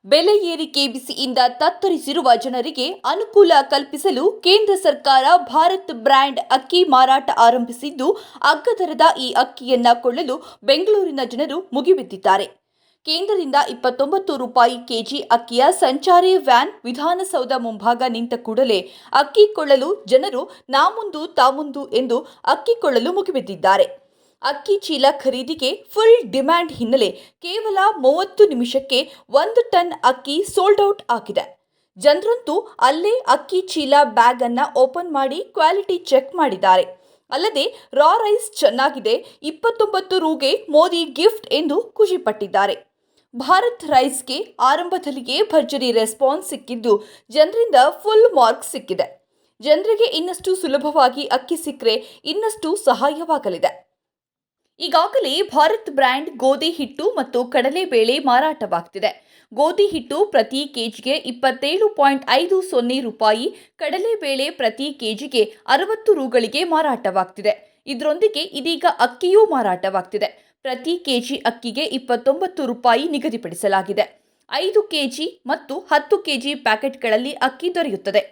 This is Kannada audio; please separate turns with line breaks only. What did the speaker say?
ಬೆಲೆ ಏರಿಕೆ ಬಿಸಿಯಿಂದ ತತ್ತರಿಸಿರುವ ಜನರಿಗೆ ಅನುಕೂಲ ಕಲ್ಪಿಸಲು ಕೇಂದ್ರ ಸರ್ಕಾರ ಭಾರತ್ ಬ್ರ್ಯಾಂಡ್ ಅಕ್ಕಿ ಮಾರಾಟ ಆರಂಭಿಸಿದ್ದು, ಅಗ್ಗದರದ ಈ ಅಕ್ಕಿಯನ್ನ ಕೊಳ್ಳಲು ಬೆಂಗಳೂರಿನ ಜನರು ಮುಗಿಬಿದ್ದಿದ್ದಾರೆ. ಕೇಂದ್ರದಿಂದ 29 ರೂಪಾಯಿ ಕೆಜಿ ಅಕ್ಕಿಯ ಸಂಚಾರಿ ವ್ಯಾನ್ ವಿಧಾನಸೌಧ ಮುಂಭಾಗ ನಿಂತ ಕೂಡಲೇ ಅಕ್ಕಿ ಕೊಳ್ಳಲು ಜನರು ನಾ ಮುಂದು ತಾ ಮುಂದು ಎಂದು ಅಕ್ಕಿ ಕೊಳ್ಳಲು ಮುಗಿಬಿದ್ದಿದ್ದಾರೆ. ಅಕ್ಕಿ ಚೀಲ ಖರೀದಿಗೆ ಫುಲ್ ಡಿಮ್ಯಾಂಡ್ ಹಿನ್ನೆಲೆ ಕೇವಲ 30 ನಿಮಿಷಕ್ಕೆ 1 ಟನ್ ಅಕ್ಕಿ ಸೋಲ್ಡ್ ಔಟ್ ಆಗಿದೆ. ಜನರಂತೂ ಅಲ್ಲೇ ಅಕ್ಕಿ ಚೀಲ ಬ್ಯಾಗ್ ಅನ್ನ ಓಪನ್ ಮಾಡಿ ಕ್ವಾಲಿಟಿ ಚೆಕ್ ಮಾಡಿದ್ದಾರೆ. ಅಲ್ಲದೆ ರಾ ರೈಸ್ ಚೆನ್ನಾಗಿದೆ, 29 ರೂಗೆ ಮೋದಿ ಗಿಫ್ಟ್ ಎಂದು ಖುಷಿಪಟ್ಟಿದ್ದಾರೆ. ಭಾರತ್ ರೈಸ್ಗೆ ಆರಂಭದಲ್ಲಿಯೇ ಭರ್ಜರಿ ರೆಸ್ಪಾನ್ಸ್ ಸಿಕ್ಕಿದ್ದು ಜನರಿಂದ ಫುಲ್ ಮಾರ್ಕ್ ಸಿಕ್ಕಿದೆ. ಜನರಿಗೆ ಇನ್ನಷ್ಟು ಸುಲಭವಾಗಿ ಅಕ್ಕಿ ಸಿಕ್ಕರೆ ಇನ್ನಷ್ಟು ಸಹಾಯವಾಗಲಿದೆ. ಈಗಾಗಲೇ ಭಾರತ್ ಬ್ರ್ಯಾಂಡ್ ಗೋಧಿ ಹಿಟ್ಟು ಮತ್ತು ಕಡಲೆಬೇಳೆ ಮಾರಾಟವಾಗ್ತಿದೆ. ಗೋಧಿ ಹಿಟ್ಟು ಪ್ರತಿ ಕೆಜಿಗೆ 27.50 ರೂಪಾಯಿ, ಕಡಲೆಬೇಳೆ ಪ್ರತಿ ಕೆಜಿಗೆ 60 ರೂಗಳಿಗೆ ಮಾರಾಟವಾಗ್ತಿದೆ. ಇದರೊಂದಿಗೆ ಇದೀಗ ಅಕ್ಕಿಯೂ ಮಾರಾಟವಾಗ್ತಿದೆ. ಪ್ರತಿ ಕೆಜಿ ಅಕ್ಕಿಗೆ 29 ರೂಪಾಯಿ ನಿಗದಿಪಡಿಸಲಾಗಿದೆ. 5 ಕೆಜಿ ಮತ್ತು 10 ಕೆಜಿ ಪ್ಯಾಕೆಟ್ಗಳಲ್ಲಿ ಅಕ್ಕಿ ದೊರೆಯುತ್ತದೆ.